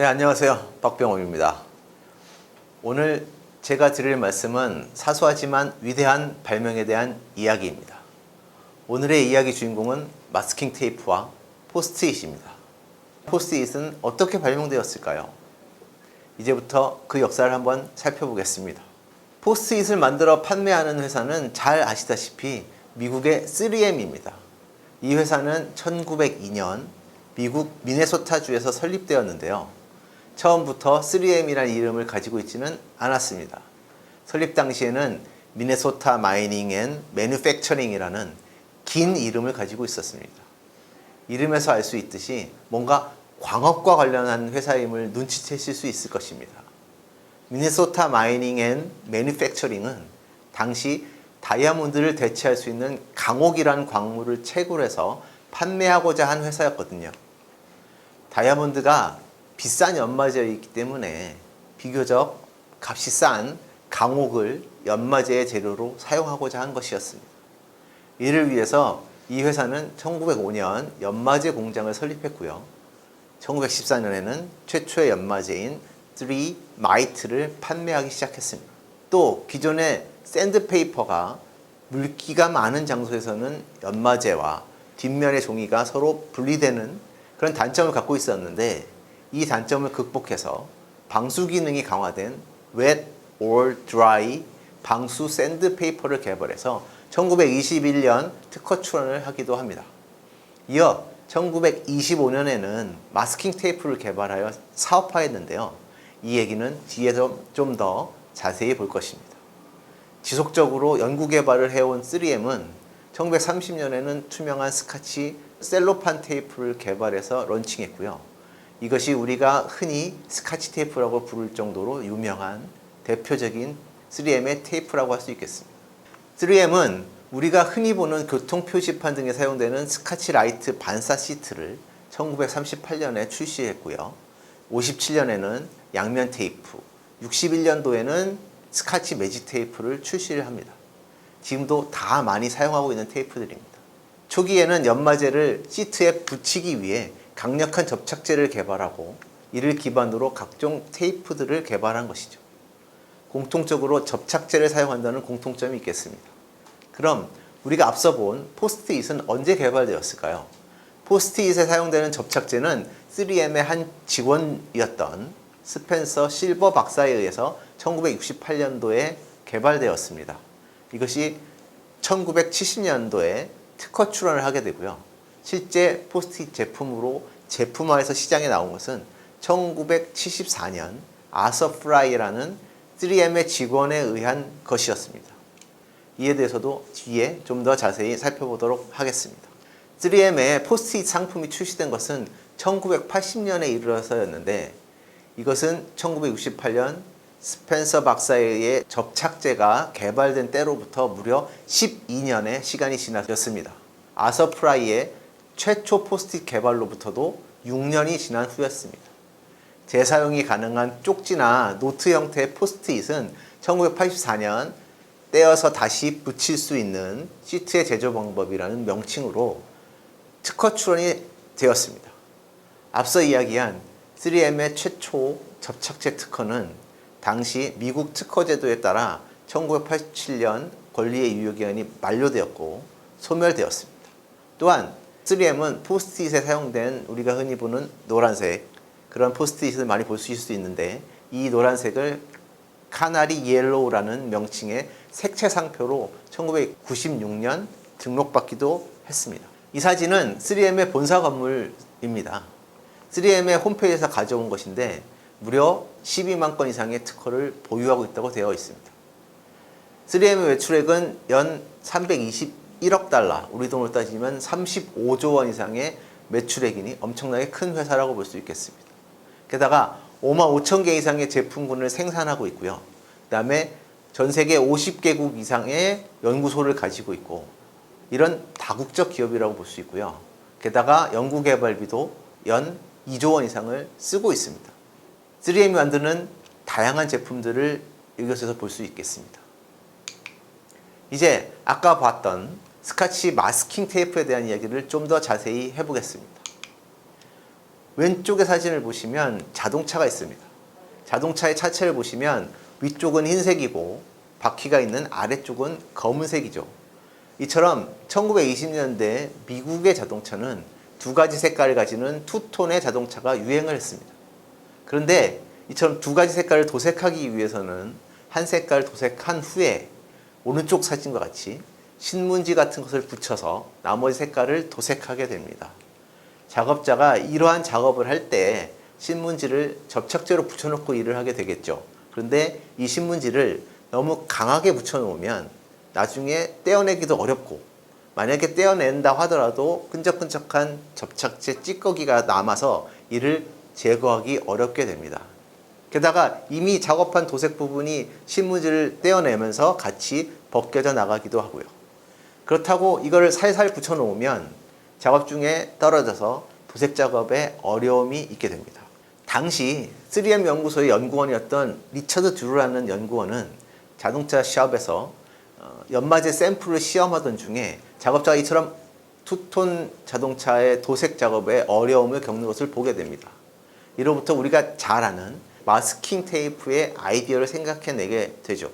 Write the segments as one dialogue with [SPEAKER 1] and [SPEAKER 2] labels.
[SPEAKER 1] 네, 안녕하세요. 박병호입니다. 오늘 제가 드릴 말씀은 사소하지만 위대한 발명에 대한 이야기입니다. 오늘의 이야기 주인공은 마스킹 테이프와 포스트잇입니다. 포스트잇은 어떻게 발명되었을까요? 이제부터 그 역사를 한번 살펴보겠습니다. 포스트잇을 만들어 판매하는 회사는 잘 아시다시피 미국의 3M입니다. 이 회사는 1902년 미국 미네소타주에서 설립되었는데요. 처음부터 3M이라는 이름을 가지고 있지는 않았습니다. 설립 당시에는 미네소타 마이닝 앤 매뉴팩처링이라는 긴 이름을 가지고 있었습니다. 이름에서 알 수 있듯이 뭔가 광업과 관련한 회사임을 눈치채실 수 있을 것입니다. 미네소타 마이닝 앤 매뉴팩처링은 당시 다이아몬드를 대체할 수 있는 강옥이라는 광물을 채굴해서 판매하고자 한 회사였거든요. 다이아몬드가 비싼 연마제이기 때문에 비교적 값이 싼 강옥을 연마제의 재료로 사용하고자 한 것이었습니다. 이를 위해서 이 회사는 1905년 연마제 공장을 설립했고요. 1914년에는 최초의 연마제인 3마이트를 판매하기 시작했습니다. 또 기존의 샌드페이퍼가 물기가 많은 장소에서는 연마제와 뒷면의 종이가 서로 분리되는 그런 단점을 갖고 있었는데, 이 단점을 극복해서 방수 기능이 강화된 wet or dry 방수 샌드페이퍼를 개발해서 1921년 특허 출원을 하기도 합니다. 이어 1925년에는 마스킹 테이프를 개발하여 사업화했는데요. 이 얘기는 뒤에서 좀 더 자세히 볼 것입니다. 지속적으로 연구 개발을 해온 3M은 1930년에는 투명한 스카치 셀로판 테이프를 개발해서 런칭했고요. 이것이 우리가 흔히 스카치 테이프라고 부를 정도로 유명한 대표적인 3M의 테이프라고 할 수 있겠습니다. 3M은 우리가 흔히 보는 교통 표지판 등에 사용되는 스카치 라이트 반사 시트를 1938년에 출시했고요. 57년에는 양면 테이프, 61년도에는 스카치 매직 테이프를 출시를 합니다. 지금도 다 많이 사용하고 있는 테이프들입니다. 초기에는 연마제를 시트에 붙이기 위해 강력한 접착제를 개발하고 이를 기반으로 각종 테이프들을 개발한 것이죠. 공통적으로 접착제를 사용한다는 공통점이 있겠습니다. 그럼 우리가 앞서 본 포스트잇은 언제 개발되었을까요? 포스트잇에 사용되는 접착제는 3M의 한 직원이었던 스펜서 실버 박사에 의해서 1968년도에 개발되었습니다. 이것이 1970년도에 특허 출원을 하게 되고요. 실제 포스트잇 제품으로 제품화해서 시장에 나온 것은 1974년 아서 프라이라는 3M의 직원에 의한 것이었습니다. 이에 대해서도 뒤에 좀 더 자세히 살펴보도록 하겠습니다. 3M의 포스트잇 상품이 출시된 것은 1980년에 이르러서였는데, 이것은 1968년 스펜서 박사에 의해 접착제가 개발된 때로부터 무려 12년의 시간이 지났습니다. 아서 프라이의 최초 포스트잇 개발로부터도 6년이 지난 후였습니다. 재사용이 가능한 쪽지나 노트 형태의 포스트잇은 1984년 떼어서 다시 붙일 수 있는 시트의 제조 방법이라는 명칭으로 특허 출원이 되었습니다. 앞서 이야기한 3M의 최초 접착제 특허는 당시 미국 특허 제도에 따라 1987년 권리의 유효기간이 만료되었고 소멸되었습니다. 또한 3M은 포스트잇에 사용된 우리가 흔히 보는 노란색, 그런 포스트잇을 많이 볼 수 있는데, 이 노란색을 카나리 옐로우라는 명칭의 색채 상표로 1996년 등록받기도 했습니다. 이 사진은 3M의 본사 건물입니다. 3M의 홈페이지에서 가져온 것인데 무려 12만 건 이상의 특허를 보유하고 있다고 되어 있습니다. 3M의 매출액은 연 321억 달러, 우리 돈으로 따지면 35조 원 이상의 매출액이니 엄청나게 큰 회사라고 볼 수 있겠습니다. 게다가 5만 5천 개 이상의 제품군을 생산하고 있고요. 그 다음에 전 세계 50개국 이상의 연구소를 가지고 있고, 이런 다국적 기업이라고 볼 수 있고요. 게다가 연구개발비도 연 2조 원 이상을 쓰고 있습니다. 3M이 만드는 다양한 제품들을 이것에서 볼 수 있겠습니다. 이제 아까 봤던 스카치 마스킹 테이프에 대한 이야기를 좀 더 자세히 해보겠습니다. 왼쪽의 사진을 보시면 자동차가 있습니다. 자동차의 차체를 보시면 위쪽은 흰색이고 바퀴가 있는 아래쪽은 검은색이죠. 이처럼 1920년대 미국의 자동차는 두 가지 색깔을 가지는 투톤의 자동차가 유행을 했습니다. 그런데 이처럼 두 가지 색깔을 도색하기 위해서는 한 색깔 도색한 후에 오른쪽 사진과 같이 신문지 같은 것을 붙여서 나머지 색깔을 도색하게 됩니다. 작업자가 이러한 작업을 할 때 신문지를 접착제로 붙여놓고 일을 하게 되겠죠. 그런데 이 신문지를 너무 강하게 붙여놓으면 나중에 떼어내기도 어렵고, 만약에 떼어낸다 하더라도 끈적끈적한 접착제 찌꺼기가 남아서 이를 제거하기 어렵게 됩니다. 게다가 이미 작업한 도색 부분이 신문지를 떼어내면서 같이 벗겨져 나가기도 하고요. 그렇다고 이거를 살살 붙여놓으면 작업 중에 떨어져서 도색 작업에 어려움이 있게 됩니다. 당시 3M 연구소의 연구원이었던 리처드 드루라는 연구원은 자동차 시합에서 연마제 샘플을 시험하던 중에 작업자가 이처럼 투톤 자동차의 도색 작업에 어려움을 겪는 것을 보게 됩니다. 이로부터 우리가 잘 아는 마스킹 테이프의 아이디어를 생각해내게 되죠.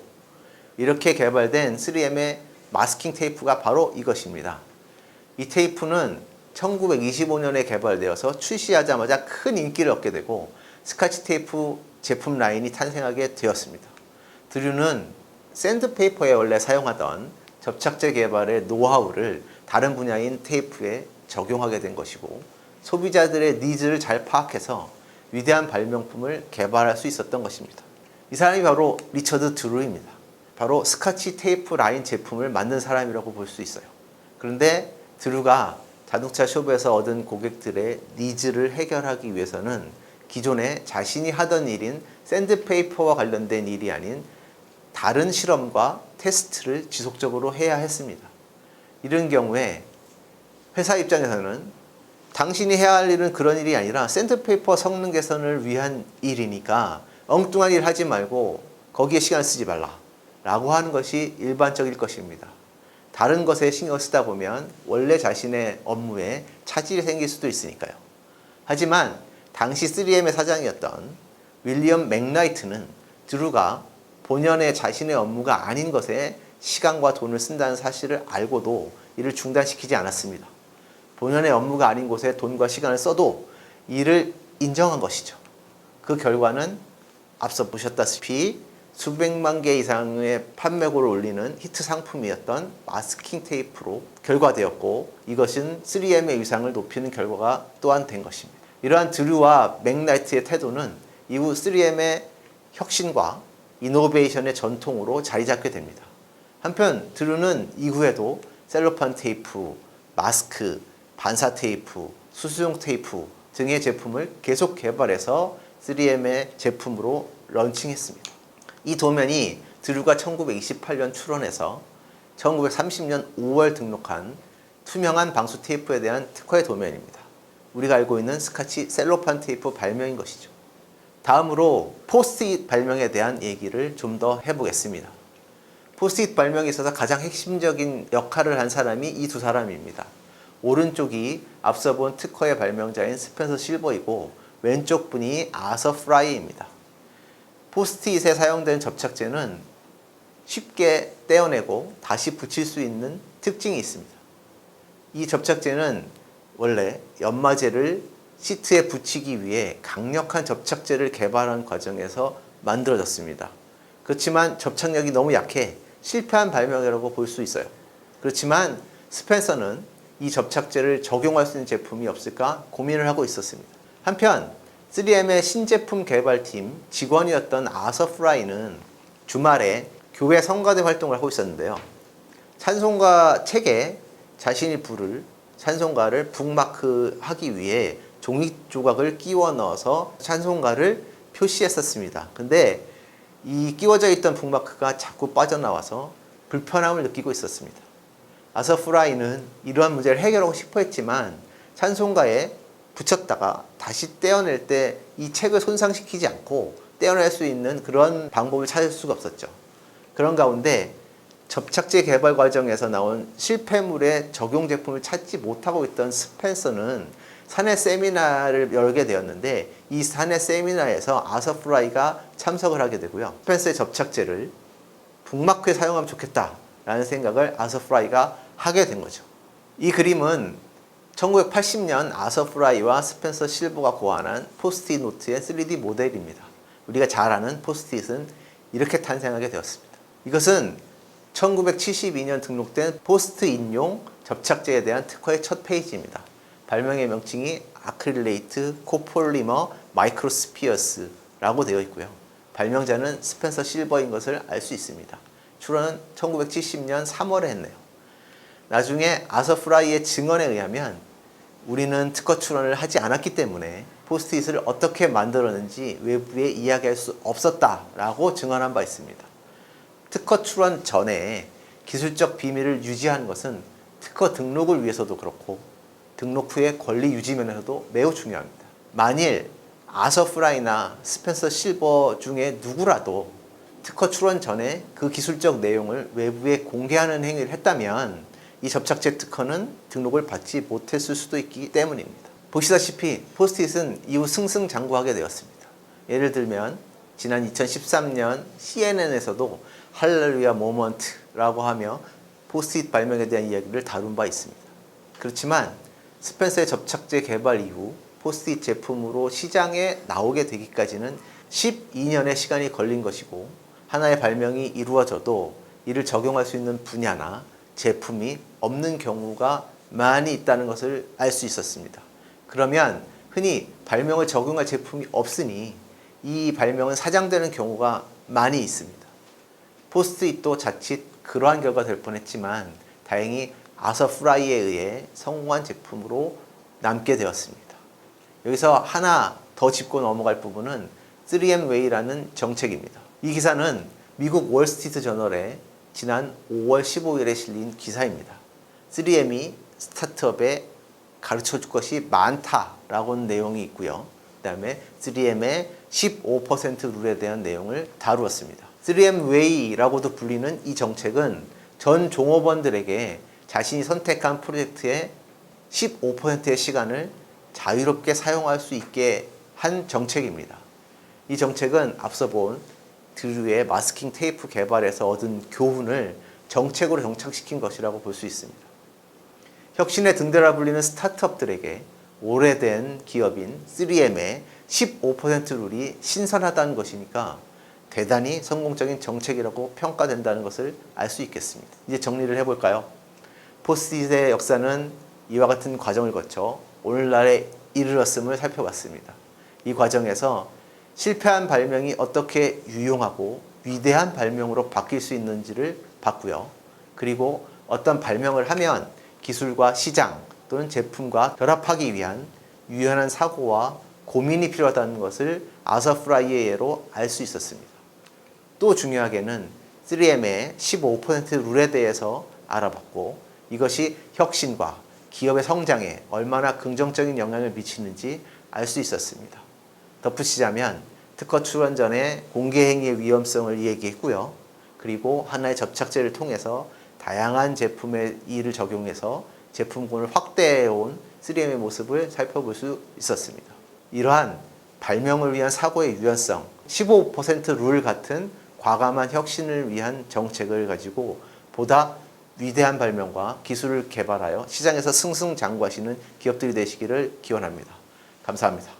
[SPEAKER 1] 이렇게 개발된 3M의 마스킹 테이프가 바로 이것입니다. 이 테이프는 1925년에 개발되어서 출시하자마자 큰 인기를 얻게 되고 스카치 테이프 제품 라인이 탄생하게 되었습니다. 드류는 샌드페이퍼에 원래 사용하던 접착제 개발의 노하우를 다른 분야인 테이프에 적용하게 된 것이고, 소비자들의 니즈를 잘 파악해서 위대한 발명품을 개발할 수 있었던 것입니다. 이 사람이 바로 리처드 드루입니다. 바로 스카치 테이프 라인 제품을 만든 사람이라고 볼 수 있어요. 그런데 드루가 자동차 숍에서 얻은 고객들의 니즈를 해결하기 위해서는 기존에 자신이 하던 일인 샌드페이퍼와 관련된 일이 아닌 다른 실험과 테스트를 지속적으로 해야 했습니다. 이런 경우에 회사 입장에서는 당신이 해야 할 일은 그런 일이 아니라 샌드페이퍼 성능 개선을 위한 일이니까 엉뚱한 일 하지 말고 거기에 시간을 쓰지 말라 라고 하는 것이 일반적일 것입니다. 다른 것에 신경을 쓰다 보면 원래 자신의 업무에 차질이 생길 수도 있으니까요. 하지만 당시 3M의 사장이었던 윌리엄 맥나이트는 드루가 본연의 자신의 업무가 아닌 것에 시간과 돈을 쓴다는 사실을 알고도 이를 중단시키지 않았습니다. 본연의 업무가 아닌 곳에 돈과 시간을 써도 이를 인정한 것이죠. 그 결과는 앞서 보셨다시피 수백만 개 이상의 판매고를 올리는 히트 상품이었던 마스킹 테이프로 결과되었고, 이것은 3M의 위상을 높이는 결과가 또한 된 것입니다. 이러한 드류와 맥나이트의 태도는 이후 3M의 혁신과 이노베이션의 전통으로 자리 잡게 됩니다. 한편 드루는 이후에도 셀로판 테이프, 마스크, 반사 테이프, 수수용 테이프 등의 제품을 계속 개발해서 3M의 제품으로 런칭했습니다. 이 도면이 드루가 1928년 출원해서 1930년 5월 등록한 투명한 방수 테이프에 대한 특허의 도면입니다. 우리가 알고 있는 스카치 셀로판 테이프 발명인 것이죠. 다음으로 포스트잇 발명에 대한 얘기를 좀 더 해보겠습니다. 포스트잇 발명에 있어서 가장 핵심적인 역할을 한 사람이 이 두 사람입니다. 오른쪽이 앞서 본 특허의 발명자인 스펜서 실버이고, 왼쪽 분이 아서 프라이입니다. 포스트잇에 사용된 접착제는 쉽게 떼어내고 다시 붙일 수 있는 특징이 있습니다. 이 접착제는 원래 연마제를 시트에 붙이기 위해 강력한 접착제를 개발한 과정에서 만들어졌습니다. 그렇지만 접착력이 너무 약해 실패한 발명이라고 볼 수 있어요. 그렇지만 스펜서는 이 접착제를 적용할 수 있는 제품이 없을까 고민을 하고 있었습니다. 한편 3M의 신제품 개발팀 직원이었던 아서 프라이는 주말에 교회 성가대 활동을 하고 있었는데요. 찬송가 책에 자신이 부를 찬송가를 북마크하기 위해 종이 조각을 끼워 넣어서 찬송가를 표시했었습니다. 근데 이 끼워져 있던 북마크가 자꾸 빠져나와서 불편함을 느끼고 있었습니다. 아서 프라이는 이러한 문제를 해결하고 싶어 했지만 찬송가에 붙였다가 다시 떼어낼 때 이 책을 손상시키지 않고 떼어낼 수 있는 그런 방법을 찾을 수가 없었죠. 그런 가운데 접착제 개발 과정에서 나온 실패물의 적용 제품을 찾지 못하고 있던 스펜서는 사내 세미나를 열게 되었는데, 이 사내 세미나에서 아서 프라이가 참석을 하게 되고요. 스펜서의 접착제를 북마크에 사용하면 좋겠다라는 생각을 아서 프라이가 하게 된 거죠. 이 그림은 1980년 아서 프라이와 스펜서 실버가 고안한 포스트잇 노트의 3D 모델입니다. 우리가 잘 아는 포스트잇은 이렇게 탄생하게 되었습니다. 이것은 1972년 등록된 포스트잇용 접착제에 대한 특허의 첫 페이지입니다. 발명의 명칭이 아크릴레이트 코폴리머 마이크로스피어스라고 되어 있고요. 발명자는 스펜서 실버인 것을 알 수 있습니다. 출원은 1970년 3월에 했네요. 나중에 아서 프라이의 증언에 의하면 우리는 특허 출원을 하지 않았기 때문에 포스트잇을 어떻게 만들었는지 외부에 이야기할 수 없었다라고 증언한 바 있습니다. 특허 출원 전에 기술적 비밀을 유지하는 것은 특허 등록을 위해서도 그렇고 등록 후의 권리 유지 면에서도 매우 중요합니다. 만일 아서 프라이나 스펜서 실버 중에 누구라도 특허 출원 전에 그 기술적 내용을 외부에 공개하는 행위를 했다면 이 접착제 특허는 등록을 받지 못했을 수도 있기 때문입니다. 보시다시피 포스트잇은 이후 승승장구하게 되었습니다. 예를 들면 지난 2013년 CNN에서도 할렐루야 모먼트라고 하며 포스트잇 발명에 대한 이야기를 다룬 바 있습니다. 그렇지만 스펜서의 접착제 개발 이후 포스트잇 제품으로 시장에 나오게 되기까지는 12년의 시간이 걸린 것이고, 하나의 발명이 이루어져도 이를 적용할 수 있는 분야나 제품이 없는 경우가 많이 있다는 것을 알 수 있었습니다. 그러면 흔히 발명을 적용할 제품이 없으니 이 발명은 사장되는 경우가 많이 있습니다. 포스트잇도 자칫 그러한 결과가 될 뻔했지만 다행히 아서 프라이에 의해 성공한 제품으로 남게 되었습니다. 여기서 하나 더 짚고 넘어갈 부분은 3M 웨이라는 정책입니다. 이 기사는 미국 월스트리트 저널에 지난 5월 15일에 실린 기사입니다. 3M이 스타트업에 가르쳐 줄 것이 많다라고 하는 내용이 있고요. 그 다음에 3M의 15% 룰에 대한 내용을 다루었습니다. 3M 웨이라고도 불리는 이 정책은 전 종업원들에게 자신이 선택한 프로젝트의 15%의 시간을 자유롭게 사용할 수 있게 한 정책입니다. 이 정책은 앞서 본 드류의 마스킹 테이프 개발에서 얻은 교훈을 정책으로 정착시킨 것이라고 볼 수 있습니다. 혁신의 등대라 불리는 스타트업들에게 오래된 기업인 3M의 15% 룰이 신선하다는 것이니까 대단히 성공적인 정책이라고 평가된다는 것을 알 수 있겠습니다. 이제 정리를 해볼까요? 포스트잇의 역사는 이와 같은 과정을 거쳐 오늘날에 이르렀음을 살펴봤습니다. 이 과정에서 실패한 발명이 어떻게 유용하고 위대한 발명으로 바뀔 수 있는지를 봤고요. 그리고 어떤 발명을 하면 기술과 시장 또는 제품과 결합하기 위한 유연한 사고와 고민이 필요하다는 것을 아서 프라이의 예로 알 수 있었습니다. 또 중요하게는 3M의 15% 룰에 대해서 알아봤고, 이것이 혁신과 기업의 성장에 얼마나 긍정적인 영향을 미치는지 알 수 있었습니다. 덧붙이자면 특허 출원 전에 공개 행위의 위험성을 얘기했고요. 그리고 하나의 접착제를 통해서 다양한 제품의 이를 적용해서 제품군을 확대해온 3M의 모습을 살펴볼 수 있었습니다. 이러한 발명을 위한 사고의 유연성, 15%룰 같은 과감한 혁신을 위한 정책을 가지고 보다 위대한 발명과 기술을 개발하여 시장에서 승승장구하시는 기업들이 되시기를 기원합니다. 감사합니다.